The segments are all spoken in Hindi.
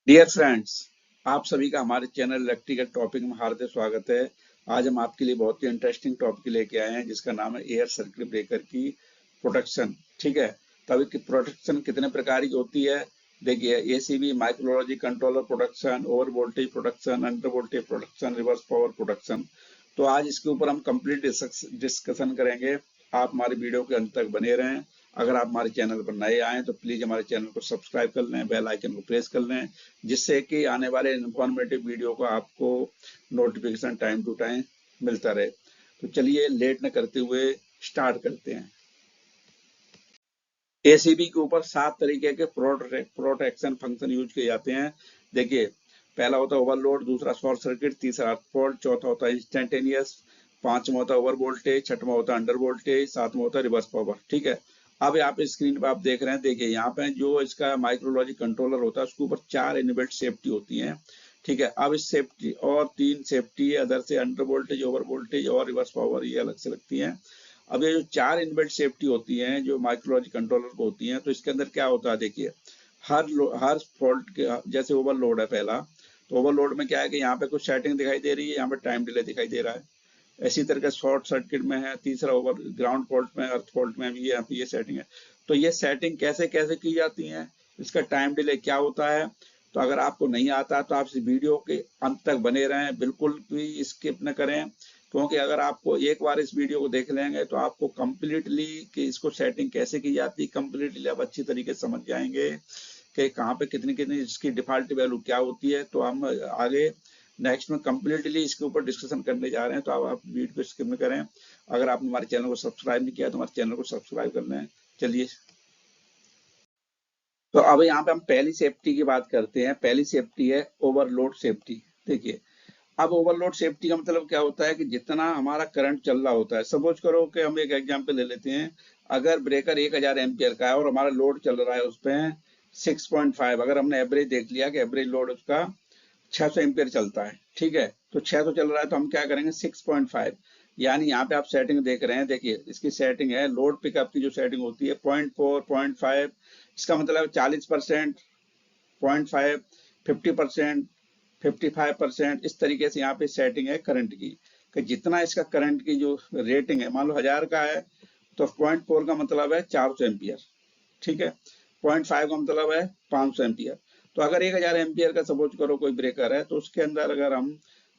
डियर फ्रेंड्स, आप सभी का हमारे चैनल इलेक्ट्रिकल टॉपिक में हार्दिक स्वागत है। आज हम आपके लिए बहुत ही इंटरेस्टिंग टॉपिक लेके आए हैं जिसका नाम है एयर सर्किट ब्रेकर की प्रोटेक्शन। ठीक है, तभी की प्रोटेक्शन कितने प्रकार की होती है। देखिए, ACB, micrology controller protection, over voltage protection, under voltage protection, reverse power protection. तो आज इसके ऊपर हम कंप्लीट डिस्कशन करेंगे। आप हमारे वीडियो के अंत तक बने रहें। अगर आप हमारे चैनल पर नए आए तो प्लीज हमारे चैनल को सब्सक्राइब कर लें, बेल आइकन को प्रेस कर लें, जिससे कि आने वाले इंफॉर्मेटिव वीडियो का आपको नोटिफिकेशन टाइम टू टाइम मिलता रहे। तो चलिए लेट न करते हुए स्टार्ट करते हैं। एसीबी के ऊपर 7 तरीके के प्रोटेक्शन फंक्शन यूज किए जाते हैं। देखिए, पहला होता है ओवरलोड, दूसरा शॉर्ट सर्किट, तीसरा फॉल्ट, चौथा होता है इंस्टेंटेनियस, पांचवा होता है ओवर वोल्टेज, छठवां होता है अंडर वोल्टेज, सातवां होता है रिवर्स पावर। ठीक है, अब यहाँ पे स्क्रीन पे आप देख रहे हैं। देखिए, यहाँ पे जो इसका माइक्रोलॉजी कंट्रोलर होता है उसके ऊपर 4 इनबिल्ट सेफ्टी होती है। ठीक है, अब इस सेफ्टी और 3 सेफ्टी अदर से अंडर वोल्टेज, ओवर वोल्टेज और रिवर्स पावर, ये अलग से लगती है। अब ये जो 4 इनबिल्ट सेफ्टी होती हैं जो माइक्रोलॉजी कंट्रोलर को होती हैं, तो इसके अंदर क्या होता है। देखिए, हर फॉल्ट के जैसे ओवरलोड है पहला, तो ओवरलोड में क्या है कि यहाँ पे कुछ सेटिंग दिखाई दे रही है, यहाँ पे टाइम डिले दिखाई दे रहा है। इसी तरह शॉर्ट सर्किट में है, तीसरा ओवर ग्राउंड फॉल्ट में, अर्थ फॉल्ट में भी यहाँ पे ये सेटिंग है। तो ये सेटिंग कैसे कैसे की जाती है, इसका टाइम डिले क्या होता है। तो अगर आपको नहीं आता तो आप इस वीडियो के अंत तक बने रहें, बिल्कुल भी स्किप न करें, क्योंकि अगर आपको एक बार इस वीडियो को देख लेंगे तो आपको कंप्लीटली कि इसको सेटिंग कैसे की जाती है कंप्लीटली आप अच्छी तरीके से समझ जाएंगे कि कहाँ पे कितनी कितनी इसकी डिफॉल्ट वैल्यू क्या होती है। तो हम आगे नेक्स्ट में कंप्लीटली इसके ऊपर डिस्कशन करने जा रहे हैं, तो आप वीडियो को स्किप न करें। अगर आपने हमारे चैनल को सब्सक्राइब नहीं किया तो हमारे चैनल को सब्सक्राइब कर लें। चलिए, तो अब यहाँ पे हम पहली सेफ्टी की बात करते हैं। पहली सेफ्टी है ओवरलोड सेफ्टी। देखिए, अब ओवरलोड सेफ्टी का मतलब क्या होता है कि जितना हमारा करंट चल रहा होता है, सपोज करो कि हम एक एग्जांपल ले लेते हैं। अगर ब्रेकर 1000 एम्पियर का है और हमारा लोड चल रहा है उस पर 6.5, अगर हमने एवरेज देख लिया कि एवरेज लोड उसका 600 एम्पियर चलता है। ठीक है, तो 600 चल रहा है तो हम क्या करेंगे 6.5, यानी यहाँ पे आप सेटिंग देख रहे हैं। देखिए, इसकी सेटिंग है लोड पिकअप की जो सेटिंग होती है 0.4, 0.5, इसका मतलब 40%, 0.5, 50%, 55%, इस तरीके से यहाँ पे सेटिंग है करंट की, कि जितना इसका करंट की जो रेटिंग है, मान लो 1000 का है तो 0.4 का मतलब है 400 एम्पियर। ठीक है, 0.5 का मतलब है 500 एम्पियर। तो अगर 1000 एम्पियर का सपोज करो कोई ब्रेकर है, तो उसके अंदर अगर हम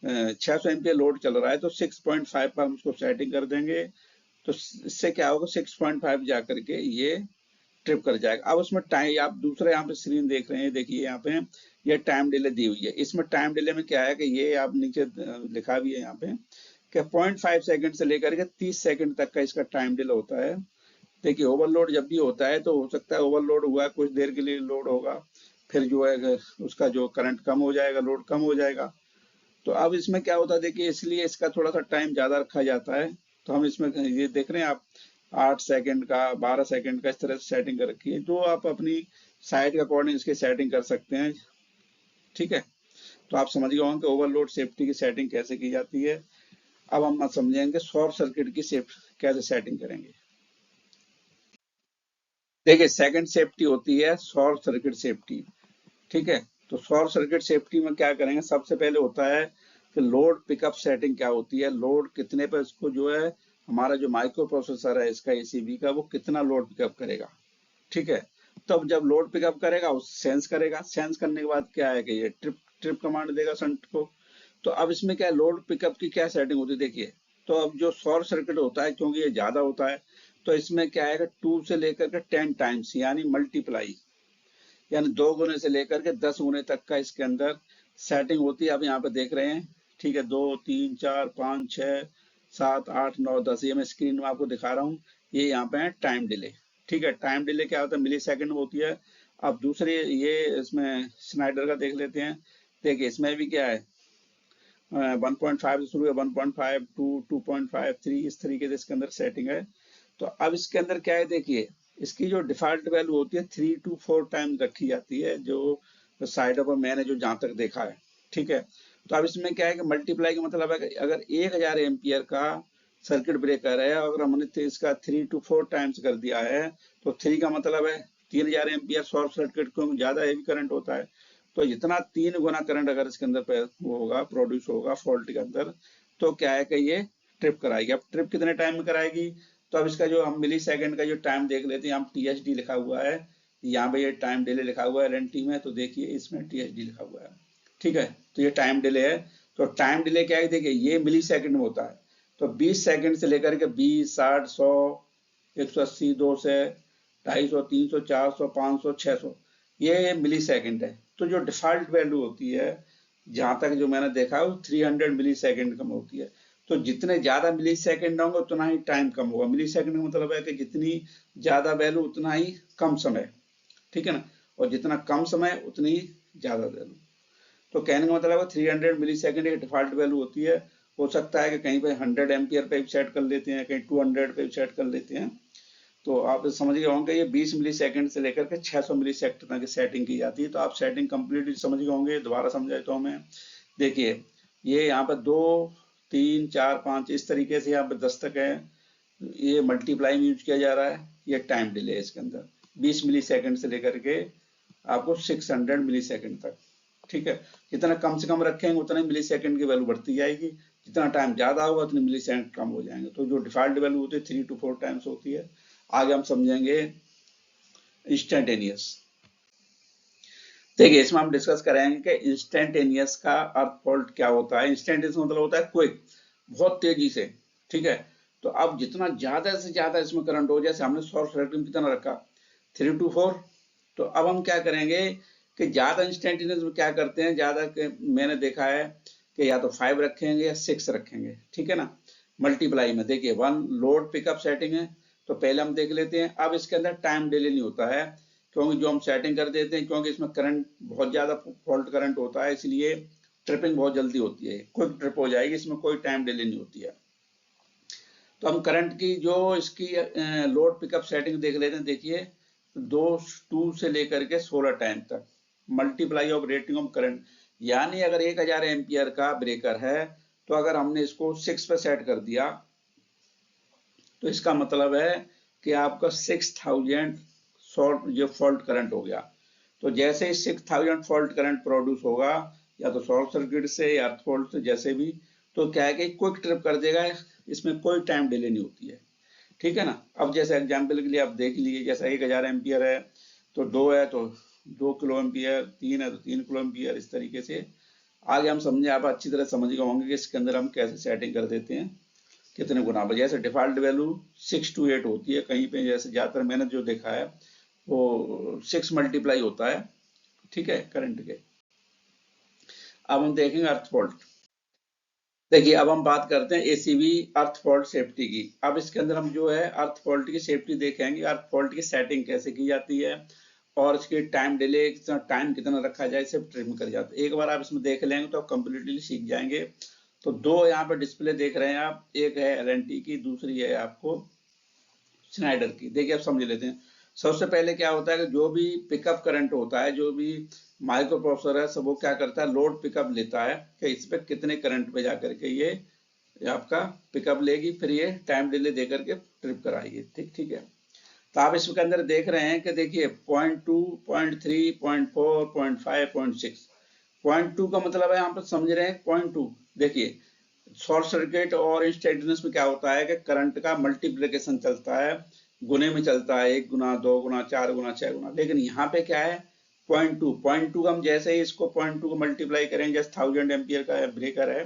600 एम्पियर लोड चल रहा है तो 6.5 पर हम उसको सेटिंग कर देंगे। तो इससे क्या होगा, 6.5 जा करके ये ट्रिप कर जाएगा। अब उसमें टाइम, आप दूसरे यहाँ पे स्क्रीन देख रहे हैं। देखिए, यहाँ पे ये टाइम डिले दी हुई है। इसमें टाइम डिले में क्या है कि ये आप नीचे लिखा भी है यहाँ पे कि 0.5 सेकंड से लेकर के 30 सेकंड तक का इसका टाइम डिले होता है। देखिए, ओवरलोड जब भी होता है तो हो सकता है ओवरलोड हुआ है, कुछ देर के लिए लोड होगा, फिर जो है उसका जो करंट कम हो जाएगा, लोड कम हो जाएगा। तो अब इसमें क्या होता है, देखिए, इसलिए इसका थोड़ा सा टाइम ज्यादा रखा जाता है। तो हम इसमें ये देख रहे हैं आप, 8 सेकंड का, 12 सेकंड का, इस तरह से सेटिंग कर रखी है, जो आप अपनी साइट के अकॉर्डिंग इसकी सेटिंग कर सकते हैं। ठीक है, तो आप समझ गए होंगे कि ओवरलोड सेफ्टी की सेटिंग कैसे की जाती है। अब हम समझेंगे शॉर्ट सर्किट की कैसे सेटिंग करेंगे। देखिए, सेकंड सेफ्टी होती है शॉर्ट सर्किट सेफ्टी। ठीक है, तो शॉर्ट सर्किट सेफ्टी में क्या करेंगे, सबसे पहले होता है कि लोड पिकअप सेटिंग क्या होती है, लोड कितने पर इसको जो है हमारा जो माइक्रो प्रोसेसर है इसका एसीबी का, वो कितना लोड पिकअप करेगा। ठीक है, तब जब लोड पिकअप करेगा उस सेंस करेगा, सेंस करने के बाद क्या है कि ये ट्रिप ट्रिप कमांड देगा संट को। तो अब इसमें क्या है, लोड पिकअप की क्या सेटिंग होती है। देखिए, तो अब जो शॉर्ट सर्किट होता है, क्योंकि ये ज्यादा होता है, तो इसमें क्या है कि 2 से लेकर के 10 टाइम्स यानी मल्टीप्लाई, यानी 2 गुने से लेकर के 10 गुने तक का इसके अंदर सेटिंग होती है। आप यहाँ पे देख रहे हैं। ठीक है, 2, 3, 4, 5, 6, 7, 8, 9, 10, ये मैं स्क्रीन में आपको दिखा रहा हूँ। ये यहाँ पे है टाइम डिले। ठीक है, टाइम डिले क्या होता है, मिली सेकेंड में होती है। अब दूसरे ये इसमें स्नाइडर का देख लेते हैं। देखिए, इसमें भी क्या है, 1.5 से शुरू है, 1.5, 2, 2.5, 3, इस तरीके से इसके अंदर सेटिंग है। तो अब इसके अंदर क्या है, देखिए, इसकी जो डिफॉल्ट वैल्यू होती है 3 to 4 टाइम रखी जाती है, जो साइड पर मैंने जो जहां तक देखा है। ठीक है, तो अब इसमें क्या है कि मल्टीप्लाई का मतलब है कि अगर 1000 एम्पियर का सर्किट ब्रेकर है, अगर हमने इसका 3 to 4 टाइम्स कर दिया है, तो 3 का मतलब है 3000 एम्पियर शॉर्ट सर्किट, क्योंकि ज्यादा हेवी करंट होता है। तो जितना 3 गुना करंट अगर इसके अंदर वो होगा, प्रोड्यूस होगा फॉल्ट के अंदर, तो क्या है कि ये ट्रिप कराएगी। अब ट्रिप कितने टाइम में कराएगी, तो अब इसका जो हम मिली सेकेंड का जो टाइम देख लेते हैं, हम THD लिखा हुआ है यहाँ पे, ये टाइम डिले लिखा हुआ है LNT में, तो देखिए इसमें THD लिखा हुआ है, ठीक है। तो ये टाइम डिले है। तो टाइम डिले क्या है, देखिए ये मिली सेकेंड में होता है, तो 20 सेकेंड से लेकर के 20, 60, 100, 180, 200, 250, 300, 400, 500, 600, ये मिली सेकेंड है। तो जो डिफॉल्ट वैल्यू होती है, जहां तक जो मैंने देखा है, वो 300 मिली सेकेंड कम होती है। तो जितने ज्यादा मिली सेकेंड होंगे उतना ही टाइम कम होगा। मिली सेकेंड का मतलब है कि जितनी ज्यादा वैल्यू उतना ही कम समय, ठीक है ना, और जितना कम समय उतनी ही ज्यादा वैल्यू। तो कहने का मतलब है 300 मिली सेकेंड एक डिफॉल्ट वैल्यू होती है। हो सकता है कि कहीं पे 100 एम्पियर पे सेट कर लेते हैं, कहीं 200 पे सेट कर लेते हैं। तो आप समझ गए होंगे ये 20 मिली सेकेंड से लेकर के 600 मिली सेकेंड तक की सेटिंग की जाती है। तो आप सेटिंग कंप्लीटली समझ गए होंगे। दोबारा समझाता हूँ मैं। देखिए ये यहाँ पर 2, 3, 4, 5 इस तरीके से यहाँ पे दस्तक है, ये मल्टीप्लाई में यूज किया जा रहा है। ये टाइम डिले है इसके अंदर 20 मिली सेकेंड से लेकर के आपको 600 मिली सेकेंड तक, ठीक है। जितना कम से कम रखेंगे उतना मिली सेकेंड की वैल्यू बढ़ती जाएगी, जितना टाइम ज्यादा होगा उतने मिली सेकेंड कम हो जाएंगे। तो जो डिफॉल्ट वैल्यू होती है 3 to 4 टाइम्स होती है। आगे हम समझेंगे इंस्टेंटेनियस। देखिए इसमें हम डिस्कस करेंगे कि इंस्टेंटेनियस का अर्थ फॉल्ट क्या होता है। इंस्टेंटेनियस मतलब होता है क्विक, बहुत तेजी से, ठीक है। तो अब जितना ज्यादा से ज्यादा इसमें करंट हो, जैसे हमने शॉर्ट सर्किट में कितना रखा 3 to 4, तो अब हम क्या करेंगे कि ज्यादा इंस्टेंटेनियस में क्या करते हैं, ज्यादा मैंने देखा है कि या तो 5 रखेंगे या 6 रखेंगे, ठीक है ना। मल्टीप्लाई में देखिए 1 लोड पिकअप सेटिंग है, तो पहले हम देख लेते हैं। अब इसके अंदर टाइम डिले नहीं होता है, क्योंकि जो हम सेटिंग कर देते हैं, क्योंकि इसमें करंट बहुत ज्यादा फॉल्ट करंट होता है, इसलिए ट्रिपिंग बहुत जल्दी होती है, क्विक ट्रिप हो जाएगी, इसमें कोई टाइम डिले नहीं होती है। तो हम करंट की जो इसकी लोड पिकअप सेटिंग देख लेते हैं। देखिए 2 से लेकर के 16 टाइम तक multiply of rating of current, यानी अगर 1000 एम्पियर का ब्रेकर है, तो अगर हमने इसको 6 पे सेट कर दिया, तो इसका मतलब है कि आपका 6000 शॉर्ट ये फॉल्ट करंट हो गया। तो जैसे ही 6000 फॉल्ट करंट प्रोड्यूस होगा, या तो शॉर्ट सर्किट से या अर्थ फॉल्ट से, जैसे भी, तो क्या है कि क्विक ट्रिप कर देगा, इसमें कोई टाइम डिले नहीं होती है, ठीक है ना। अब जैसे एग्जांपल के लिए आप देख लीजिए, जैसा 1000 एम्पियर है तो 2 है तो 2 किलो एम्पियर, 3 है तो 3 किलो एम्पियर, इस तरीके से। आगे हम समझे, आप अच्छी तरह समझ गए होंगे कि इसके अंदर हम कैसे सेटिंग कर देते हैं, कितने गुना पर। जैसे डिफॉल्ट वैल्यू 6 to 8 होती है, कहीं पे जैसे ज्यादातर मैंने जो देखा है वो 6 मल्टीप्लाई होता है, ठीक है, करंट के। अब हम देखेंगे अर्थ फॉल्ट। देखिए अब हम बात करते हैं एसीबी अर्थ फॉल्ट सेफ्टी की। अब इसके अंदर हम जो है अर्थ फॉल्ट की सेफ्टी देखेंगे, अर्थ फॉल्ट की सेटिंग कैसे की जाती है, और इसके टाइम डिले टाइम कितना रखा जाए, इसे ट्रिम कर जाते हैं। एक बार आप इसमें देख लेंगे तो आप कंप्लीटली सीख जाएंगे। तो 2 यहाँ पे डिस्प्ले देख रहे हैं आप, एक है LNT की, दूसरी है आपको स्नाइडर की। देखिए आप समझ लेते हैं। सबसे पहले क्या होता है कि जो भी पिकअप करंट होता है, जो भी माइक्रो प्रोसेसर है, सब वो क्या करता है, लोड पिकअप लेता है कि इस पे कितने करंट पे जाकर के ये आपका पिकअप लेगी, फिर ये टाइम डिले दे करके ट्रिप कराएगी, ठीक है। तो आप इसके अंदर देख रहे हैं कि देखिए 0.2, 0.3, 0.4, 0.5, 0.6। 0.2 का मतलब है, यहाँ पर समझ रहे हैं 0.2। देखिए शॉर्ट सर्किट और इंस्टेंटेनियस में क्या होता है कि करंट का मल्टीप्लिकेशन चलता है, गुने में चलता है, 1 गुना, 2 गुना, 4 गुना, 6 गुना। लेकिन यहाँ पे क्या है 0.2 का हम जैसे ही इसको 0.2 को मल्टीप्लाई करेंगे, जैसे 1000 एम्पियर का ब्रेकर है,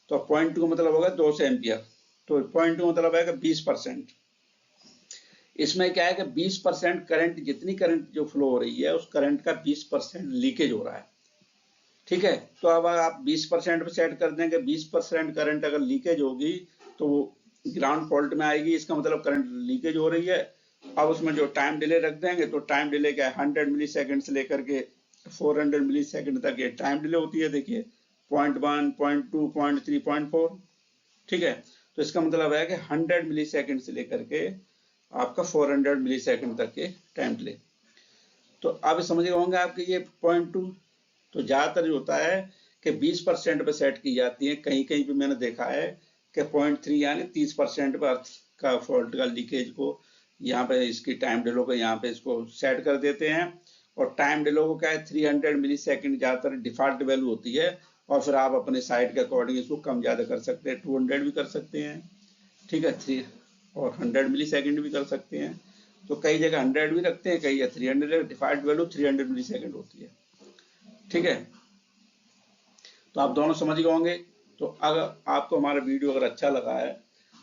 तो 0.2 का मतलब होगा 200 एम्पियर। तो 0.2 मतलब है कि 20%। इसमें क्या है कि 20% करंट, जितनी करंट जो फ्लो हो रही है, उस करंट का 20% लीकेज हो रहा है, ठीक है। तो अब आप 20% पे सेट कर देंगे, 20% करंट अगर लीकेज होगी तो वो ग्राउंड फॉल्ट में आएगी, इसका मतलब करंट लीकेज हो रही है। अब उसमें जो टाइम डिले रख देंगे, तो टाइम डिले क्या है 100 मिली सेकेंड से लेकर के 400 मिली सेकेंड तक ये टाइम डिले होती है। देखिए 0.1, 0.2, 0.3, 0.4, ठीक है। तो इसका मतलब है कि 100 मिली सेकेंड से लेकर के आपका 400 मिली सेकेंड तक के टाइम डिले। तो आप समझ गए होंगे आपके ये 0.2। तो ज्यादातर जो होता है कि 20% पे सेट की जाती है, कहीं कहीं पे मैंने देखा है कि 0.3 यानी 30% पर अर्थ का फॉल्ट का लीकेज को यहाँ पे इसकी टाइम डिले को यहाँ पे इसको सेट कर देते हैं, और टाइम डिले को क्या है 300 मिली सेकेंड ज्यादातर डिफॉल्ट वैल्यू होती है, और फिर आप अपने साइट के अकॉर्डिंग इसको कम ज्यादा कर सकते हैं, 200 भी कर सकते हैं, ठीक है, 3 और 100 मिली सेकेंड भी कर सकते हैं। तो कई जगह 100 भी रखते हैं, कई जगह 300, डिफॉल्ट वैल्यू 300 मिली सेकेंड होती है, ठीक है। तो आप दोनों समझ गए होंगे। तो अगर आपको हमारा वीडियो अगर अच्छा लगा है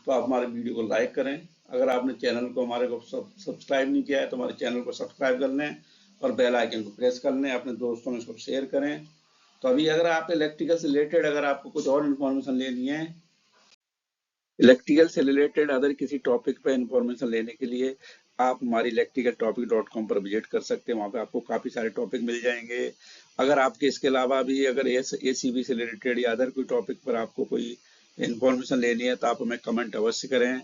तो आप हमारे वीडियो को लाइक करें। अगर आपने चैनल को हमारे को सब्सक्राइब नहीं किया है तो हमारे चैनल को सब्सक्राइब कर लें और बेल आइकन को प्रेस कर लें, अपने दोस्तों में इसको शेयर करें। तो अभी अगर आप इलेक्ट्रिकल से रिलेटेड अगर आपको कुछ और इन्फॉर्मेशन लेनी है, इलेक्ट्रिकल से रिलेटेड अदर किसी टॉपिक पर इंफॉर्मेशन लेने के लिए आप हमारी electricaltopic.com पर विजिट कर सकते हैं। वहाँ पे आपको काफ़ी सारे टॉपिक मिल जाएंगे। अगर आपके इसके अलावा भी अगर ACB से रिलेटेड या अदर कोई टॉपिक पर आपको कोई इंफॉर्मेशन लेनी है तो आप हमें कमेंट अवश्य करें।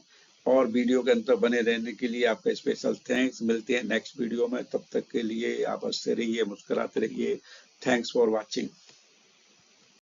और वीडियो के अंदर बने रहने के लिए आपका स्पेशल थैंक्स। मिलते हैं नेक्स्ट वीडियो में, तब तक के लिए आप हंसते रहिए, मुस्कुराते रहिए। Thanks for watching.